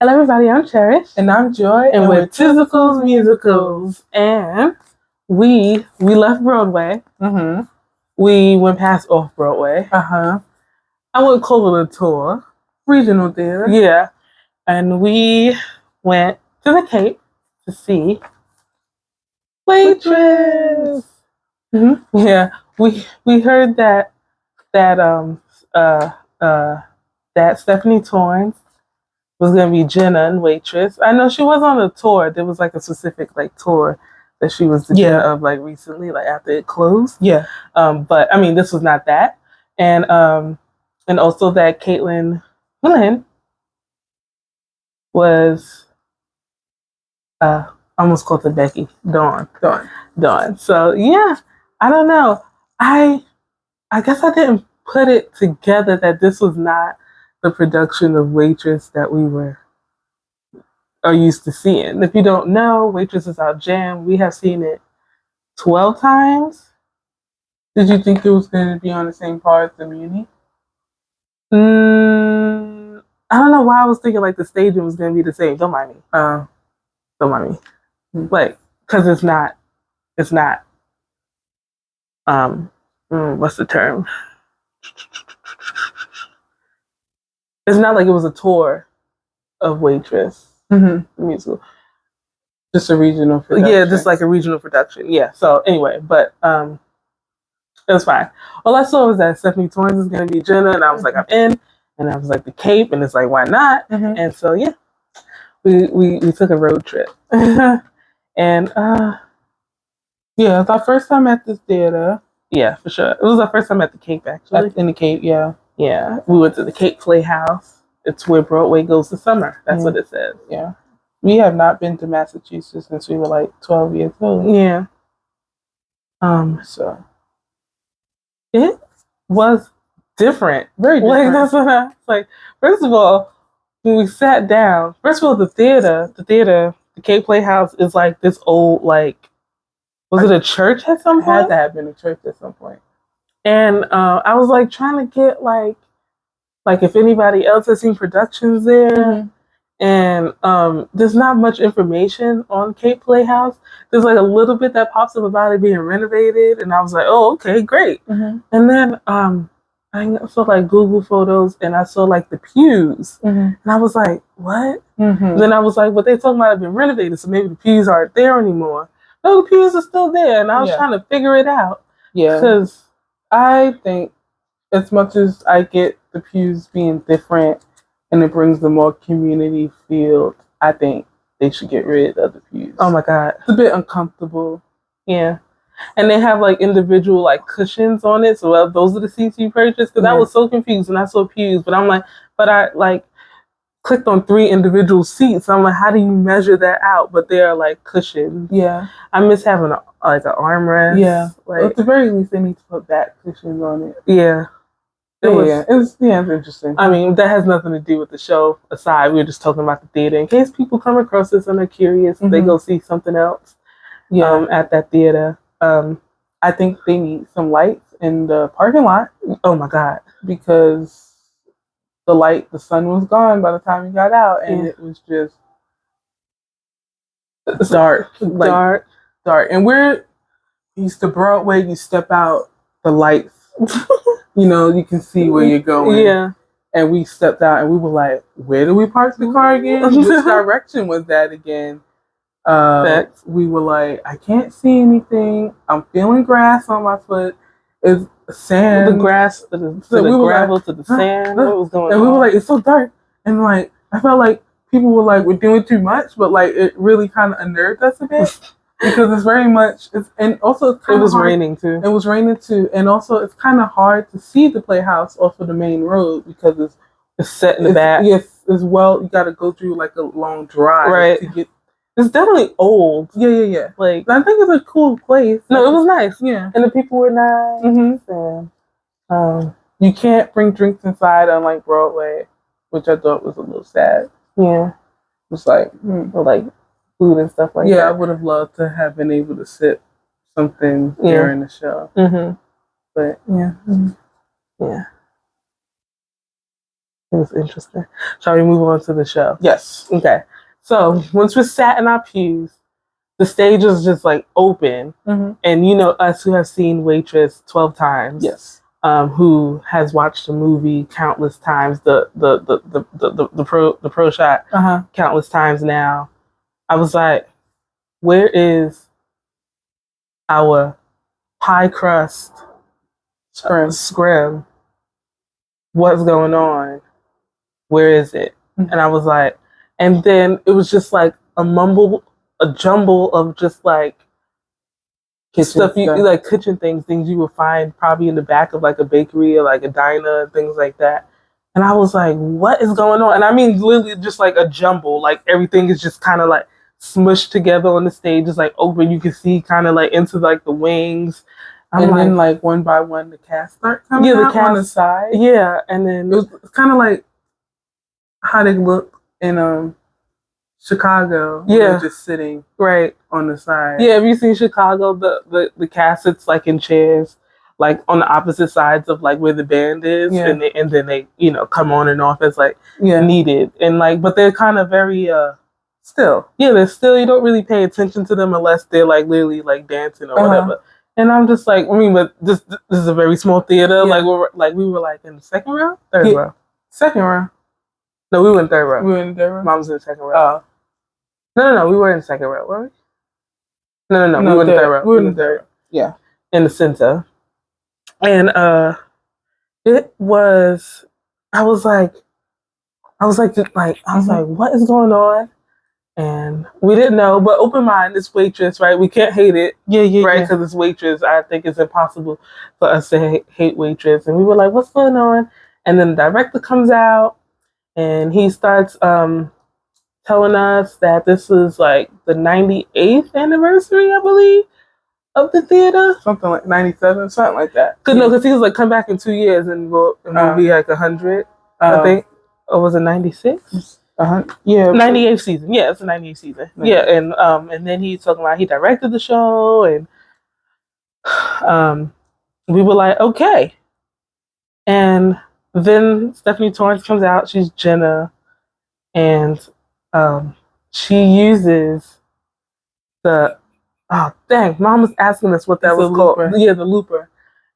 Hello everybody, I'm Cherish. And I'm Joy. And we're Tisicles Musicals. And we left Broadway. Mm-hmm. We went past Off-Broadway. Uh-huh. I wouldn't call it a tour. Regional theater. Yeah. And we went to the Cape to see Waitress. Mm-hmm. Yeah. We heard that Stephanie Torrance was gonna be Jenna and Waitress. I know she was on a tour. There was like a specific like tour that she was the Jenna of like recently, like after it closed. Yeah. But I mean, this was not that, and also that Caitlin Flynn was almost called to Becky Dawn. So yeah, I don't know. I guess I didn't put it together that this was not the production of Waitress that we are used to seeing. If you don't know, Waitress is our jam. We have seen it 12 times. Did you think it was going to be on the same par as the Muni? I don't know why I was thinking like the staging was going to be the same. Don't mind me. Don't mind me. Like, because it's not, what's the term? It's not like it was a tour of Waitress. Mm-hmm. Musical. Just a regional production. Yeah, just like a regional production. Yeah. So anyway, but it was fine. All I saw was that Stephanie Torrance is going to be Jenna, and I was like, I'm in. And I was like, the Cape, and it's like, why not? Mm-hmm. And so yeah, we took a road trip, and yeah, it's our first time at this theater. Yeah, for sure. It was our first time at the Cape, actually. In the Cape, yeah. Yeah, we went to the Cape Playhouse. It's where Broadway goes to summer. That's what it says. Yeah. We have not been to Massachusetts since we were like 12 years old. Yeah. So it was different. Very different. Like that's what I was like. First of all, when we sat down, the Cape Playhouse is like this old like, was it a church at some point? It had to have been a church at some point. And I was like trying to get like if anybody else has seen productions there. Mm-hmm. And there's not much information on Cape Playhouse. There's like a little bit that pops up about it being renovated, and I was like, oh, okay, great. Mm-hmm. And then I saw like Google photos, and I saw like the pews, and I was like, what? Mm-hmm. Then I was like, well, they talking about it being renovated, so maybe the pews aren't there anymore. No, the pews are still there, and I was trying to figure it out. Yeah, because I think as much as I get the pews being different and it brings the more community feel, I think they should get rid of the pews. Oh my God. It's a bit uncomfortable. Yeah. And they have like individual like cushions on it. So those are the seats you purchased. Because I was so confused when I saw pews. But I'm like, but I like clicked on 3 individual seats. I'm like, how do you measure that out? But they are like cushions. Yeah. I miss having an armrest. Yeah. Like, at the very least, they need to put back cushions on it. Yeah. It's interesting. I mean, that has nothing to do with the show aside. We were just talking about the theater. In case people come across this and they're curious, they go see something else at that theater. I think they need some lights in the parking lot. Oh my God. Because the sun was gone by the time we got out, and it was just dark. And we're used to Broadway, you step out, the lights, you can see where you're going. Yeah. And we stepped out and we were like, where do we park the car again? Which direction was that again? We were like, I can't see anything. I'm feeling grass on my foot. It's sand. The grass, to the gravel, to the sand. What was going on? And we were like, it's so dark. And like, I felt like people were like, we're doing too much, but like, it really kind of unnerved us a bit. Because it's very much, it was raining too. It was raining too. And also, it's kind of hard to see the Playhouse off of the main road because it's set in the back. Yes, as well, you got to go through like a long drive. Right. To get. It's definitely old. Yeah. Like, I think it's a cool place. No, it was nice. Yeah. And the people were nice. Mm-hmm. And, you can't bring drinks inside unlike Broadway, which I thought was a little sad. Yeah. It's like, or like food and stuff like that. Yeah, I would have loved to have been able to sip something during the show. Mm-hmm. But yeah. Yeah. It was interesting. Shall we move on to the show? Yes. Okay. So once we sat in our pews, the stage was just like open, and you know us who have seen Waitress 12 times. Yes. Who has watched the movie countless times, the pro shot countless times now. I was like, where is our pie crust scrim? What's going on? Where is it? And I was like, and then it was just like a jumble of just like stuff like kitchen things you would find probably in the back of like a bakery or like a diner and things like that. And I was like, what is going on? And I mean literally just like a jumble, like everything is just kind of like smushed together on the stage. It's like open, you can see kind of like into like the wings. And then like one by one the cast start coming out on the side. Yeah, and then it was kind of like how they look in Chicago. Yeah, just sitting right on the side. Yeah, have you seen Chicago? The cast sits like in chairs, like on the opposite sides of like where the band is, and then they come on and off as like needed, and like but they're kind of very still. Yeah, they're still, you don't really pay attention to them unless they're like literally like dancing or whatever. And I'm just like, I mean, but this is a very small theater. Like we were like in the second row, third row, second row. No, we were in third row. We were in third row. Mom was in the second row. Oh. No, we were in the second row, were we? No, we were in the third row. We were in the third row. Yeah. In the center. And it was I was like, what is going on? And we didn't know, but open mind, it's Waitress, right? We can't hate it. Right? Because it's Waitress. I think it's impossible for us to hate Waitress. And we were like, what's going on? And then the director comes out and he starts telling us that this is like the 98th anniversary, I believe, of the theater. Something like 97, something like that. Because he was like, come back in 2 years and we'll be like 100, I think. Or was it 96? Yeah, 98th season. Yeah, it's the 98th season. Yeah, and then he's talking about he directed the show, and we were like, okay. And then Stephanie Torrance comes out. She's Jenna, and she uses the Mom was asking us what that was called. Yeah, the looper,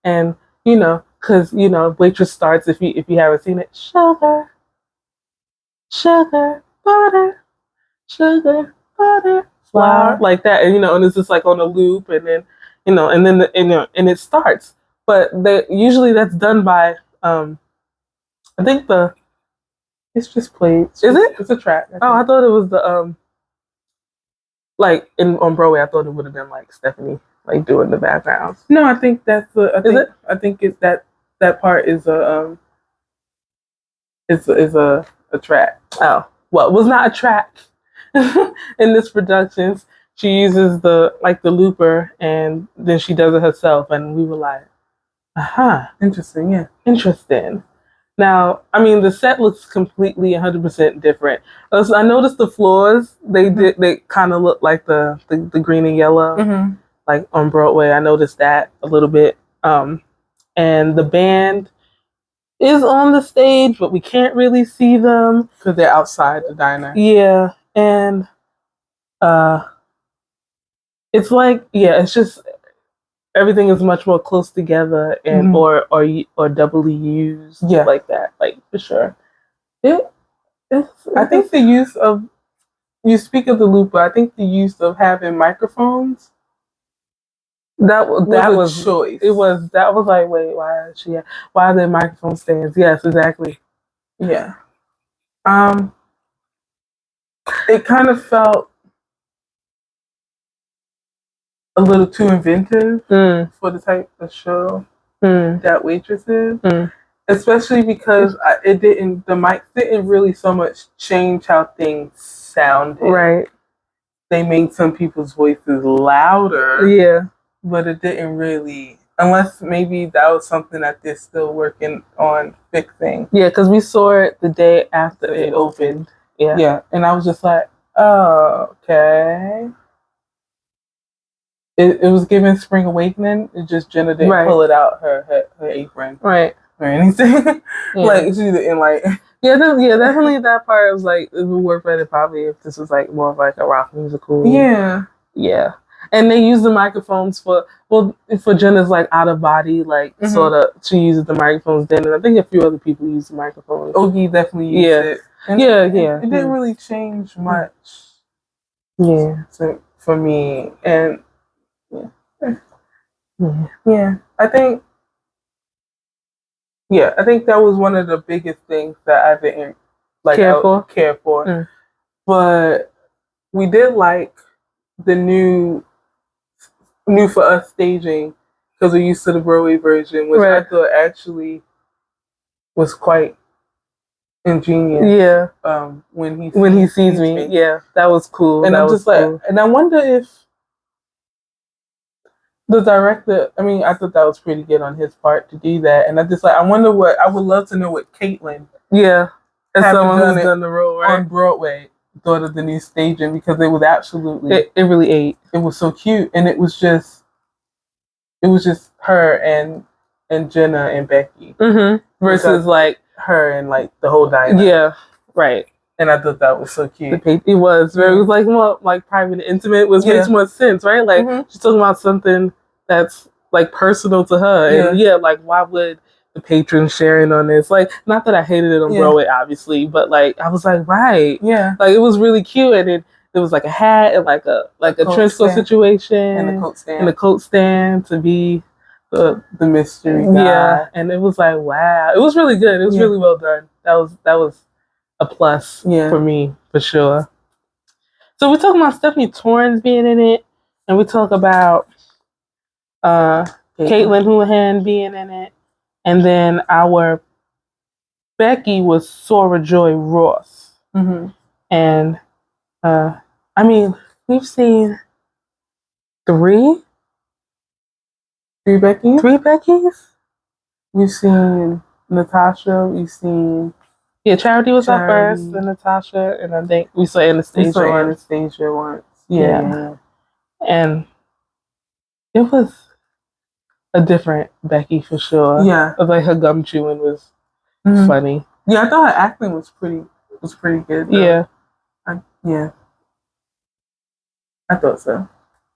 and because Waitress starts if you haven't seen it, sugar, butter, flour, like that, and and it's just like on a loop, and then and it starts. But usually that's done by I think it's just played. Is it? It's a track. I thought it was the like on Broadway. I thought it would have been like Stephanie like doing the backgrounds. No, I think that's I think it's that part is a a track. Oh, well, it was not a track in this production. She uses the looper, and then she does it herself, and we were like, interesting, yeah. Interesting. Now, I mean, the set looks completely 100% different. I noticed the floors, they kind of look like the green and yellow, like on Broadway. I noticed that a little bit. And the band is on the stage, but we can't really see them because they're outside the diner. Yeah, and it's like it's just everything is much more close together and or doubly used, like that, like for sure. I think the use of you speak of the looper. I think the use of having microphones. That was a choice. That was like, wait, why are there microphone stands? Yes, exactly. Yeah. It kind of felt a little too inventive for the type of show that Waitress is. Especially because the mic didn't really so much change how things sounded. Right. They made some people's voices louder. Yeah. But it didn't really, unless maybe that was something that they're still working on fixing. Yeah, because we saw it the day after it opened. Yeah. Yeah, and I was just like, oh, okay. It was giving Spring Awakening. It just Jenna didn't pull it out her apron. Right. Or anything. Like, she didn't Yeah, definitely that part was like it would work better probably if this was like more of like a rock musical. Yeah. Yeah. And they use the microphones for Jenna's like out of body, like sort of she uses the microphones then, and I think a few other people use the microphones. Ogie definitely used it. And yeah. It didn't really change much. Yeah. For me. And yeah. I think that was one of the biggest things that I didn't care for. Mm. But we did like the new for us staging because we're used to the Broadway version, which I thought actually was quite ingenious. Yeah. When he sees me. Yeah, that was cool. And I'm just cool. And I wonder if the director, I mean, I thought that was pretty good on his part to do that. And I just I wonder I would love to know what Caitlin, as someone who's done the role on Broadway, thought of the new staging, because it was absolutely, it really ate. It was so cute, and it was just her and Jenna and Becky versus like her and like the whole dynamic. Yeah, right. And I thought that was so cute. It was very, it was like more like private and intimate, which makes more sense, right? Like she's talking about something that's like personal to her, and like why would the patrons sharing on this? Like, not that I hated it on Broadway, obviously, but like I was like, right, like it was really cute, and it was like a hat and like a trench coat situation and a coat stand to be the mystery guy. Yeah, and it was like, wow, it was really good. It was really well done. That was a plus for me, for sure. So we're talking about Stephanie Torrance being in it, and we talk about Caitlin Houlihan being in it, and then our Becky was Sora Joy Ross. And I mean, we've seen three Beckys. We've seen Natasha. We've seen Charity was up first, then Natasha, and I think we saw Anastasia. Once. Yeah. And it was a different Becky for sure. Yeah. Like her gum chewing was funny. Yeah, I thought her acting was pretty good. Though. Yeah. I thought so.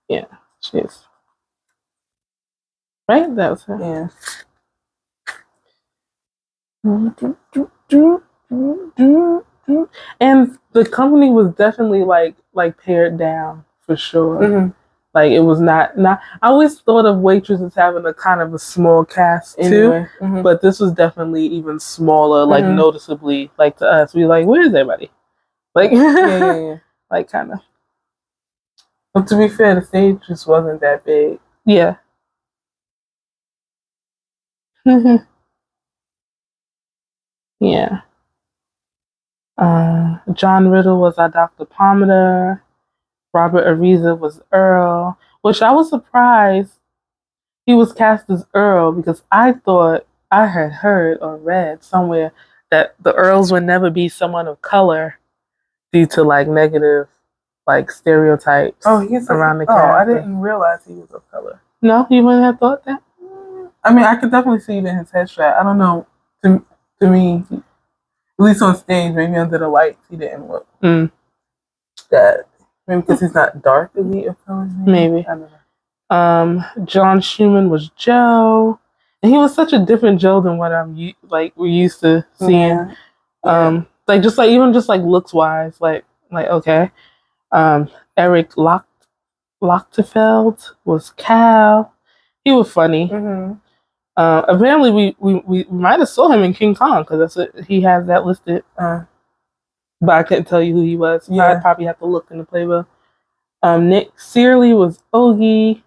Yeah, she is. Right? That was her. Yeah. And the company was definitely like pared down for sure. Like it was not. I always thought of Waitress as having a kind of a small cast too, but this was definitely even smaller. Like noticeably, like to us, we were like, where is everybody? Like like kind of. But to be fair, the stage just wasn't that big. Yeah. Yeah. John Riddle was our Dr. Pomander. Robert Ariza was Earl, which I was surprised he was cast as Earl, because I thought I had heard or read somewhere that the Earls would never be someone of color due to like negative like stereotypes around the character. I didn't realize he was of color. No, you wouldn't have thought that? I mean, I could definitely see it in his headshot. I don't know. To me, at least on stage, maybe under the lights, he didn't look that. Maybe because he's not dark elite of color. Maybe. I don't know. John Schumann was Joe, and he was such a different Joe than what we're used to seeing. Like just like even just like looks wise, like okay. Eric Lochtefeld was Cal. He was funny. Apparently, we might have saw him in King Kong, because he has that listed. But I couldn't tell you who he was. I'd probably have to look in the playbook. Nick Searley was Ogie.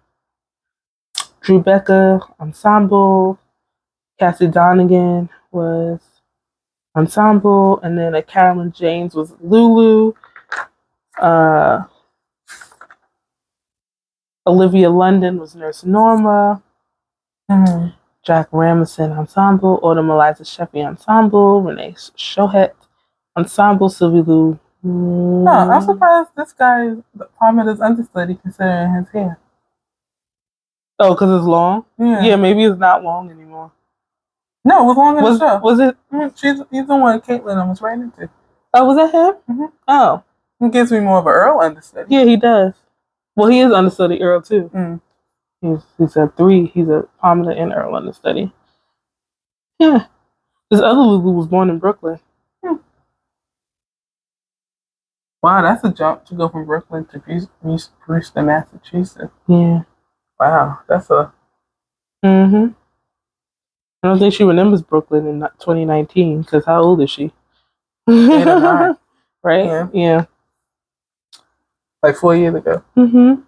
Drew Becker, Ensemble. Cassie Donegan was Ensemble. And then Carolyn James was Lulu. Olivia London was Nurse Norma. Jack Ramison Ensemble. Autumn Eliza Sheffy Ensemble. Renee Shohet Ensemble. Sylvie Lou. I'm surprised this guy Palmer's understudy considering his hair. Oh, because it's long? Yeah, maybe it's not long anymore. No, it was long in the show. Was it? He's the one Caitlin almost ran into. Oh, was that him? Mm-hmm. Oh. He gives me more of an Earl understudy. Yeah, he does. Well, he is understudy Earl, too. Mm. He's a 3. He's a prominent and Earl understudy. Yeah. This other Lulu was born in Brooklyn. Wow, that's a jump to go from Brooklyn to Brewster, Massachusetts. Yeah. Wow, that's a... Mm-hmm. I don't think she remembers Brooklyn in 2019, because how old is she? 8 or 9. Right? Yeah. Like 4 years ago. Mm-hmm.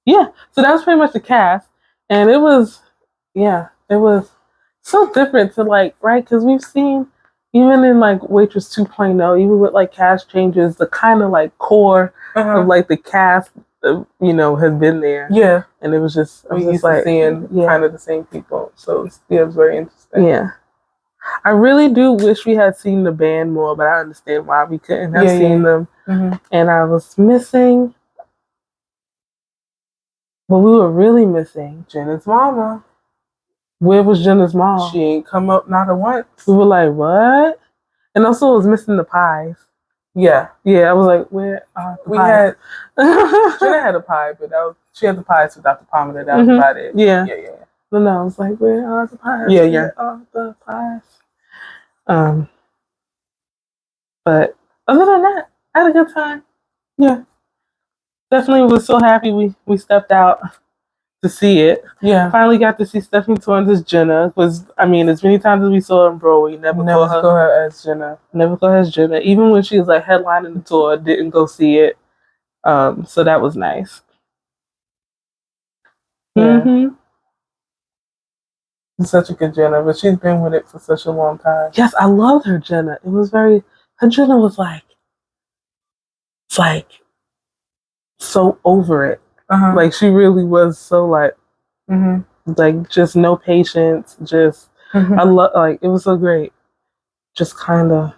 Yeah. So that was pretty much the cast. And it was so different to like, right? Because we've seen, even in like Waitress 2.0, even with like cast changes, the kind of like core of like the cast, has been there. Yeah. And it was just, we used to seeing kind of the same people. So it was very interesting. Yeah. I really do wish we had seen the band more, but I understand why we couldn't have seen them. Mm-hmm. And I was missing, but we were really missing Jenna's mama. Where was Jenna's mom? She ain't come up not a once. We were like, what? And also it was missing the pies. Yeah. Yeah, I was like, where are the pies? Jenna had a pie, but she had the pies without the pomade. That was about it. Yeah. No, I was like, where are the pies? Yeah. Where are the pies? But other than that, I had a good time. Yeah. Definitely was so happy we stepped out to see it. Yeah. Finally got to see Stephanie Torrance as Jenna. As many times as we saw her in Broadway, never saw her as Jenna. Never saw her as Jenna. Even when she was like headlining the tour, didn't go see it. So that was nice. Yeah. Mm-hmm. Such a good Jenna, but she's been with it for such a long time. Yes, I loved her Jenna. It was her Jenna was like so over it. Like she really was so like, like just no patience. Just I love it was so great. Just kind of,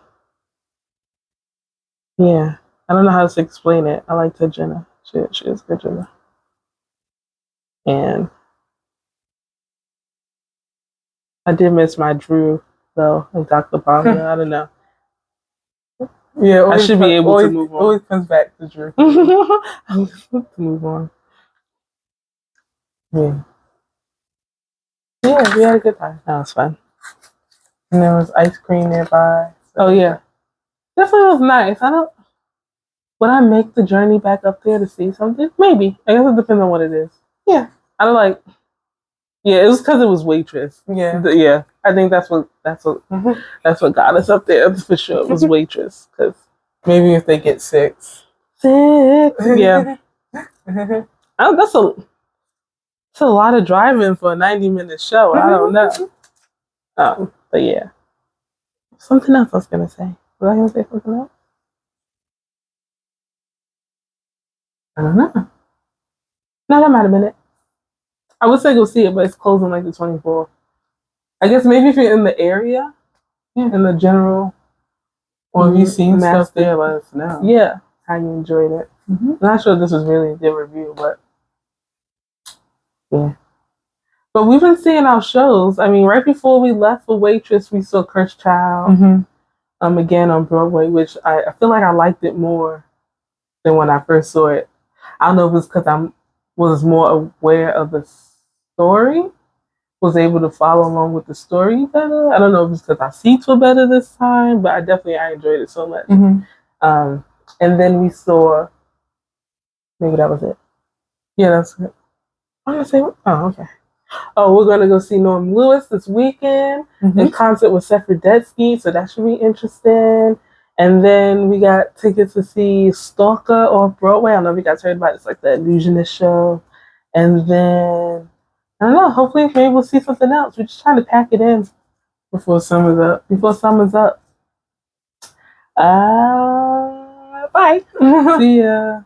yeah. I don't know how to explain it. I liked her Jenna. She is good Jenna. And I did miss my Drew though, and Dr. Palmer. I don't know. Yeah, I should be able to move on. Always comes back to Drew. to move on. Yeah. Yeah, we had a good time. That was fun. And there was ice cream nearby. Oh yeah. Definitely was nice. Would I make the journey back up there to see something? Maybe. I guess it depends on what it is. Yeah. I don't like. Yeah, it was because it was Waitress. Yeah. Yeah. I think that's what got us up there for sure. It was Waitress. Cause maybe if they get 6. 6. Yeah. That's a lot of driving for a 90-minute show. I don't know. But yeah. Something else I was gonna say. Was I gonna say something else? I don't know. No, that might have been it. I would say go see it, but it's closing like the 24th. I guess maybe if you're in the area, in the general, or have you seen stuff there, let us know. Yeah, how you enjoyed it. I'm not sure if this was really a good review, but yeah. But we've been seeing our shows. I mean, right before we left for Waitress, we saw Cursed Child again on Broadway, which I feel like I liked it more than when I first saw it. I don't know if it's because I was more aware of the story, was able to follow along with the story better. I don't know if it's because our seats were better this time, but I enjoyed it so much. And then we saw, maybe that was it. Yeah, that's it. I'm gonna say, okay. Oh, we're gonna go see Norm Lewis this weekend in concert with Seth Rudetsky, so that should be interesting. And then we got tickets to see Stalker off Broadway. I don't know if you guys heard about it. It's like the Illusionist show. And then, I don't know, hopefully maybe we'll see something else. We're just trying to pack it in before summer's up. Bye. See ya.